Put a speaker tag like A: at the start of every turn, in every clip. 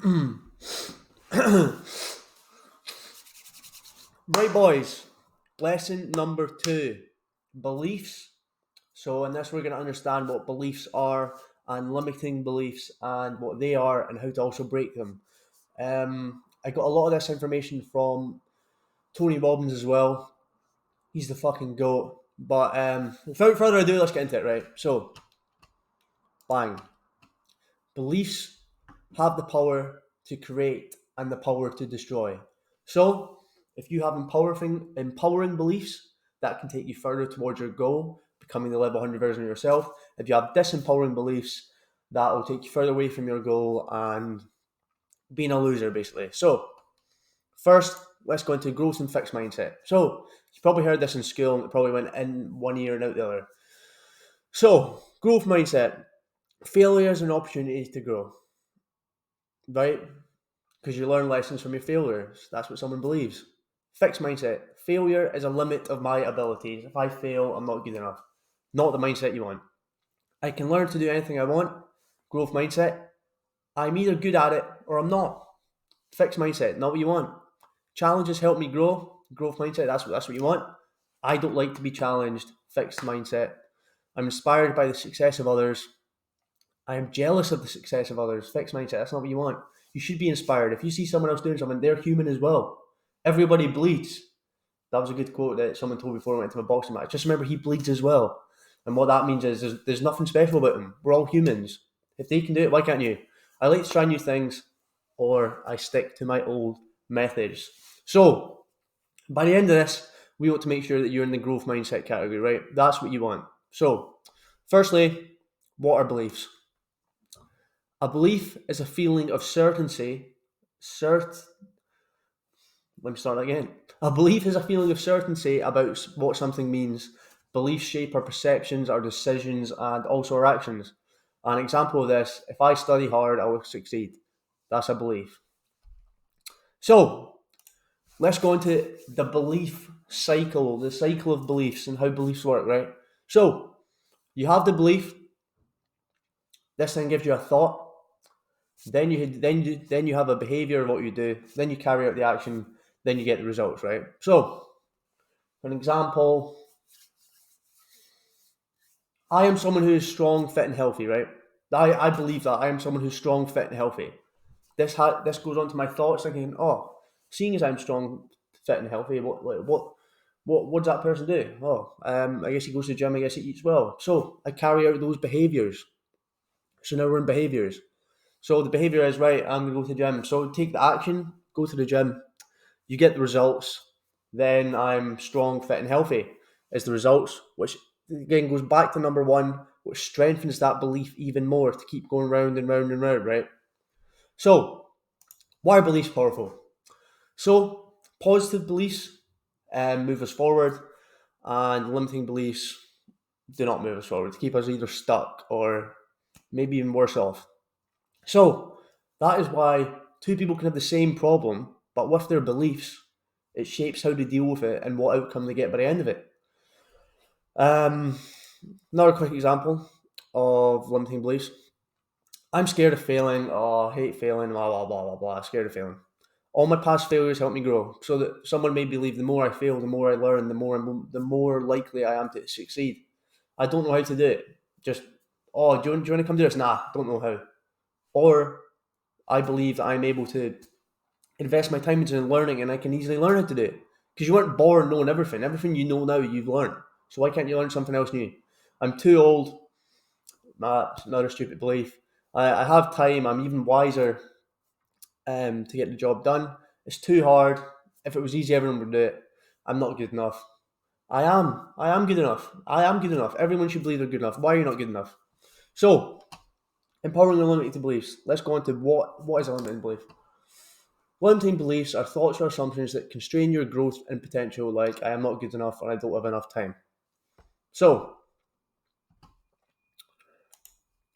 A: Right, boys. Lesson number 2, beliefs. So, in this, we're going to understand what beliefs are and limiting beliefs and what they are and how to also break them. I got a lot of this information from Tony Robbins as well. He's the fucking goat. But without further ado, let's get into it, right? So, bang. Beliefs have the power to create and the power to destroy. So, if you have empowering beliefs that can take you further towards your goal, becoming the level 100 version of yourself, if you have disempowering beliefs, that will take you further away from your goal and being a loser, basically. So, first, let's go into growth and fixed mindset. So, you probably heard this in school and it probably went in one ear and out the other. So, growth mindset. Failure is an opportunity to grow, right? Because you learn lessons from your failures. That's what someone believes. Fixed mindset. Failure is a limit of my abilities. If I fail, I'm not good enough. Not the mindset you want. I can learn to do anything I want. Growth mindset. I'm either good at it or I'm not. Fixed mindset. Not what you want. Challenges help me grow. Growth mindset. That's what you want. I don't like to be challenged. Fixed mindset. I'm inspired by the success of others. I am jealous of the success of others. Fixed mindset. That's not what you want. You should be inspired. If you see someone else doing something, they're human as well. Everybody bleeds. That was a good quote that someone told before I went to a boxing match. Just remember, he bleeds as well. And what that means is there's nothing special about him. We're all humans. If they can do it, why can't you? I like to try new things, or I stick to my old methods. So, by the end of this, we want to make sure that you're in the growth mindset category, right? That's what you want. So, firstly, what are beliefs? A belief is a feeling of certainty. Let me start again. A belief is a feeling of certainty about what something means. Beliefs shape our perceptions, our decisions, and also our actions. An example of this: if I study hard, I will succeed. That's a belief. So let's go into the belief cycle, the cycle of beliefs, and how beliefs work. Right. So you have the belief. This thing gives you a thought. Then you have a behavior of what you do. Then you carry out the action. Then you get the results. Right. So, for an example, I am someone who is strong, fit, and healthy. Right. I believe that I am someone who's strong, fit, and healthy. This goes on to my thoughts, thinking, oh, seeing as I'm strong, fit, and healthy, what does that person do? Oh, I guess he goes to the gym. I guess he eats well. So I carry out those behaviors. So now we're in behaviors. So the behavior is right. I'm gonna go to the gym. So take the action. Go to the gym. You get the results. Then I'm strong, fit, and healthy. Is the results, which again goes back to number one, which strengthens that belief even more to keep going round and round and round. Right. So why are beliefs powerful? So positive beliefs move us forward, and limiting beliefs do not move us forward. To keep us either stuck or maybe even worse off. So that is why two people can have the same problem, but with their beliefs, it shapes how they deal with it and what outcome they get by the end of it. Um, Another quick example of limiting beliefs. I'm scared of failing. Oh, I hate failing. Blah blah blah blah blah. Scared of failing. All my past failures help me grow, so that someone may believe the more I fail, the more I learn, the more likely I am to succeed. I don't know how to do it. Just do you want to come do this? Nah, don't know how. Or I believe that I'm able to invest my time into learning and I can easily learn how to do it. Because you weren't born knowing everything. Everything you know now, you've learned. So why can't you learn something else new? I'm too old. That's another stupid belief. I have time. I'm even wiser to get the job done. It's too hard. If it was easy, everyone would do it. I'm not good enough. I am. I am good enough. I am good enough. Everyone should believe they're good enough. Why are you not good enough? So, empowering the limiting beliefs. Let's go on to what is a limiting belief. Limiting beliefs are thoughts or assumptions that constrain your growth and potential, like I am not good enough or I don't have enough time. So,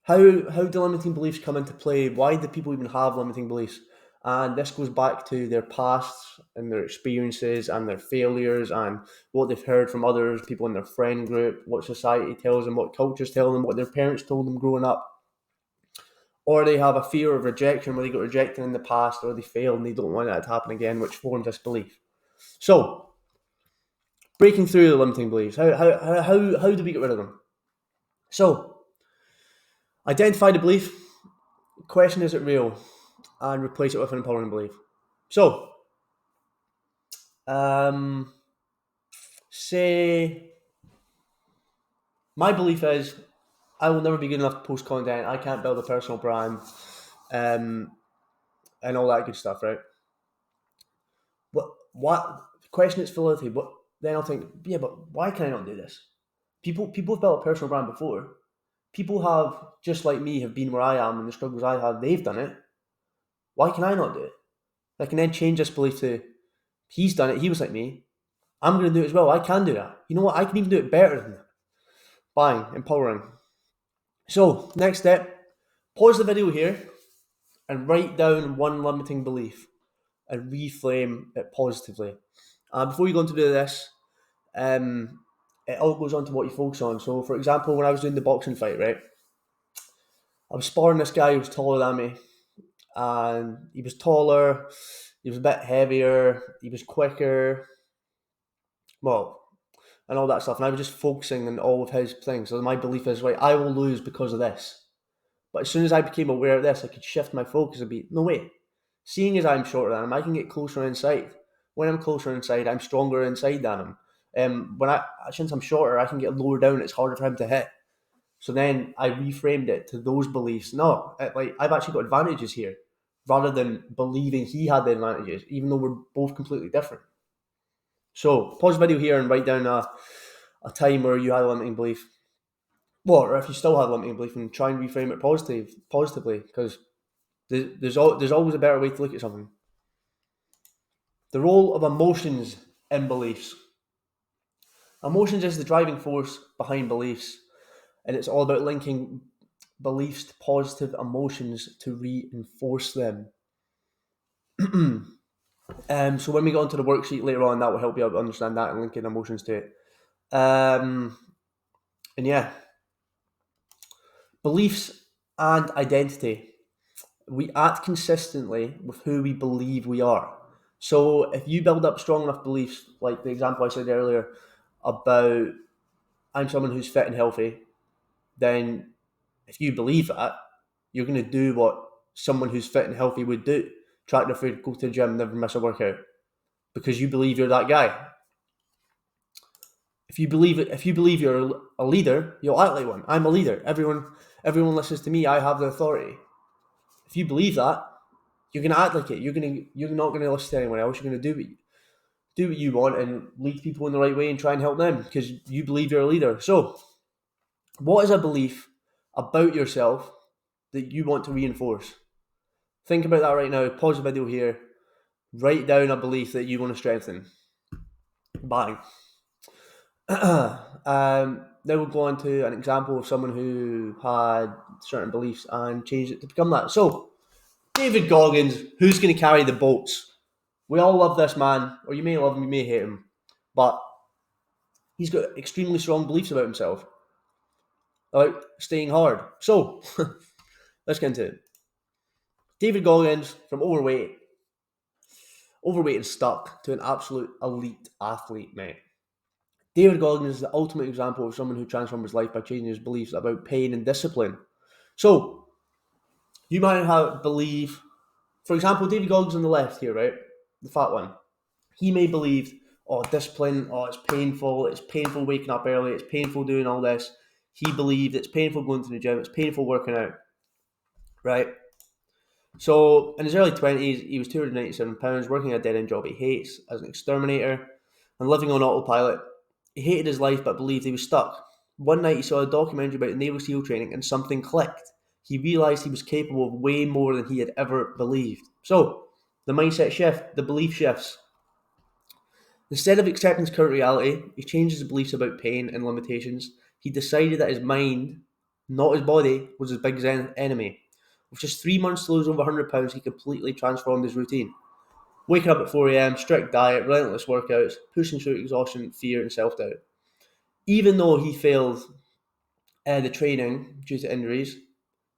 A: how do limiting beliefs come into play? Why do people even have limiting beliefs? And this goes back to their pasts and their experiences and their failures and what they've heard from others, people in their friend group, what society tells them, what cultures tell them, what their parents told them growing up. or they have a fear of rejection where they got rejected in the past or they failed and they don't want that to happen again, which forms this belief. So, breaking through the limiting beliefs, how do we get rid of them? So, identify the belief, question is it real, and replace it with an empowering belief. So, say my belief is I will never be good enough to post content. I can't build a personal brand, and all that good stuff, right? What question its validity? But then I'll think, yeah, but why can I not do this? People have built a personal brand before. People have, just like me, have been where I am and the struggles I have. They've done it. Why can I not do it? I can then change this belief to, he's done it. He was like me. I'm going to do it as well. I can do that. You know what? I can even do it better than that. Bang, empowering. So, next step, pause the video here and write down one limiting belief and reframe it positively. Before you go on to do this, it all goes on to what you focus on. So, for example, when I was doing the boxing fight, right, I was sparring this guy who was taller than me, and he was taller, he was a bit heavier, he was quicker, well, and all that stuff. And I was just focusing on all of his things. So my belief is, right, I will lose because of this. But as soon as I became aware of this, I could shift my focus and be, no way. Seeing as I'm shorter than him, I can get closer inside. When I'm closer inside, I'm stronger inside than him. Since I'm shorter, I can get lower down. It's harder for him to hit. So then I reframed it to those beliefs. No, I've actually got advantages here, rather than believing he had the advantages, even though we're both completely different. So pause the video here and write down a time where you had a limiting belief. Well, or if you still have a limiting belief, and try and reframe it positively, because there's always a better way to look at something. The role of emotions in beliefs. Emotions is the driving force behind beliefs, and it's all about linking beliefs to positive emotions to reinforce them. So when we go into the worksheet later on, that will help you out to understand that and linking emotions to it. And yeah, beliefs and identity. We act consistently with who we believe we are. So if you build up strong enough beliefs, like the example I said earlier about I'm someone who's fit and healthy, then if you believe that, you're going to do what someone who's fit and healthy would do. Track their food, go to the gym, never miss a workout, because you believe you're that guy. If you believe you're a leader, you'll act like one. I'm a leader. Everyone listens to me. I have the authority. If you believe that, you're gonna act like it. You're not gonna listen to anyone else. You're gonna do what you want and lead people in the right way and try and help them because you believe you're a leader. So, what is a belief about yourself that you want to reinforce? Think about that right now. Pause the video here. Write down a belief that you want to strengthen. Bang. Now we'll go on to an example of someone who had certain beliefs and changed it to become that. So, David Goggins, who's going to carry the boats? We all love this man, or you may love him, you may hate him, but he's got extremely strong beliefs about himself, about staying hard. So, let's get into it. David Goggins, from overweight and stuck to an absolute elite athlete, mate. David Goggins is the ultimate example of someone who transformed his life by changing his beliefs about pain and discipline. So, you might believe, for example, David Goggins on the left here, right? The fat one. He may believe, discipline, it's painful waking up early, it's painful doing all this. He believed it's painful going to the gym, it's painful working out, right? So, in his early 20s, he was 297 pounds, working a dead-end job he hates as an exterminator and living on autopilot. He hated his life but believed he was stuck. One night he saw a documentary about Navy SEAL training and something clicked. He realised he was capable of way more than he had ever believed. So, the mindset shift, the belief shifts. Instead of accepting his current reality, he changed his beliefs about pain and limitations. He decided that his mind, not his body, was his biggest enemy. With just 3 months to lose over 100 pounds, he completely transformed his routine. Waking up at 4 a.m, strict diet, relentless workouts, pushing through exhaustion, fear and self-doubt. Even though he failed the training due to injuries,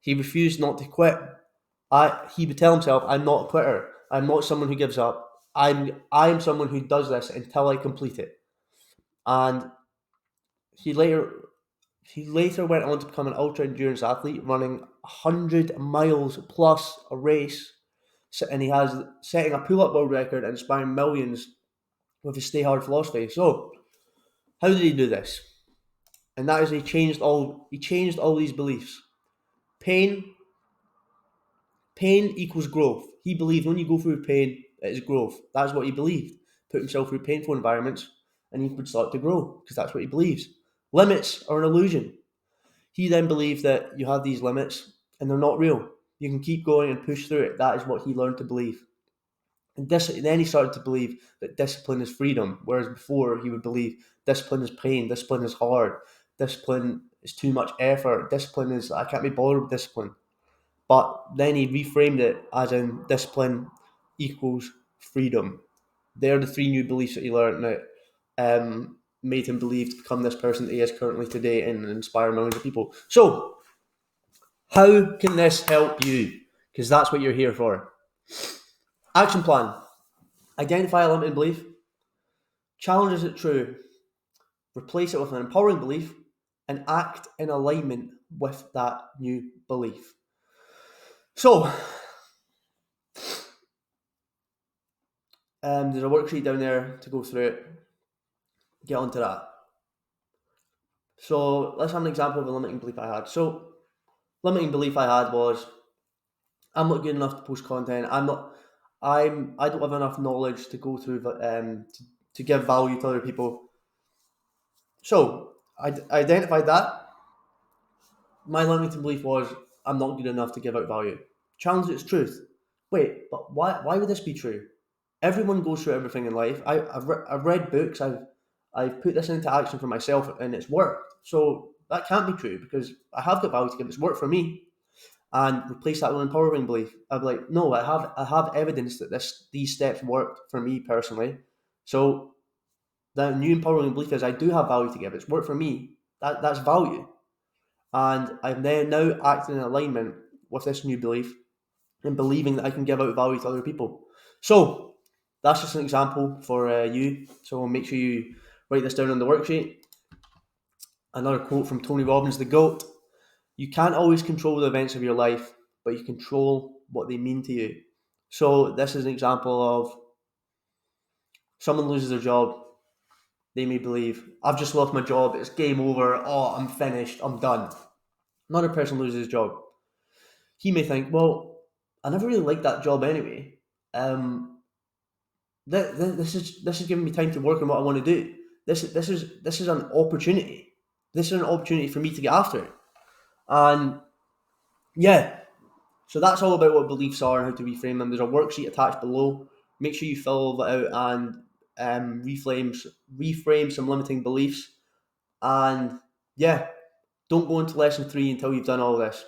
A: He refused not to quit. He would tell himself, I'm not a quitter. I'm not someone who gives up. I'm someone who does this until I complete it. And he later he later went on to become an ultra endurance athlete, running 100 miles plus a race, and he has setting a pull up world record and inspiring millions with his stay hard philosophy. So, how did he do this? And that is he changed all these beliefs. Pain pain equals growth. He believed when you go through pain, it is growth. That's what he believed. Put himself through painful environments and he would start to grow because that's what he believes. Limits are an illusion. He then believed that you have these limits and they're not real. You can keep going and push through it. That is what he learned to believe. And then he started to believe that discipline is freedom, whereas before he would believe discipline is pain, discipline is hard, discipline is too much effort, discipline is I can't be bothered with discipline. But then he reframed it as in discipline equals freedom. They're the three new beliefs that he learned that made him believe to become this person that he is currently today and inspire millions of people. So, how can this help you? Because that's what you're here for. Action plan. Identify a limiting belief. Challenge is it true? Replace it with an empowering belief and act in alignment with that new belief. So, there's a worksheet down there to go through it. Get onto that. So let's have an example of a limiting belief I had. So limiting belief I had was I'm not good enough to post content. I don't have enough knowledge to go through to give value to other people. So I identified that. My limiting belief was I'm not good enough to give out value. Challenge its truth. Wait, but why would this be true? Everyone goes through everything in life. I've read books. I've put this into action for myself, and it's worked. So that can't be true because I have got value to give. It's worked for me, and replace that with an empowering belief. I'd be like, no, I have evidence that these steps worked for me personally. So the new empowering belief is I do have value to give. It's worked for me. That's value, and I'm now acting in alignment with this new belief and believing that I can give out value to other people. So that's just an example for you. So make sure you write this down on the worksheet. Another quote from Tony Robbins, the GOAT. You can't always control the events of your life, but you control what they mean to you. So this is an example of someone loses their job. They may believe, I've just lost my job. It's game over. Oh, I'm finished. I'm done. Another person loses his job. He may think, well, I never really liked that job anyway. This is giving me time to work on what I want to do. This is an opportunity. This is an opportunity for me to get after it. And yeah, so that's all about what beliefs are and how to reframe them. There's a worksheet attached below. Make sure you fill all that out and reframe some limiting beliefs. And yeah, don't go into lesson 3 until you've done all this.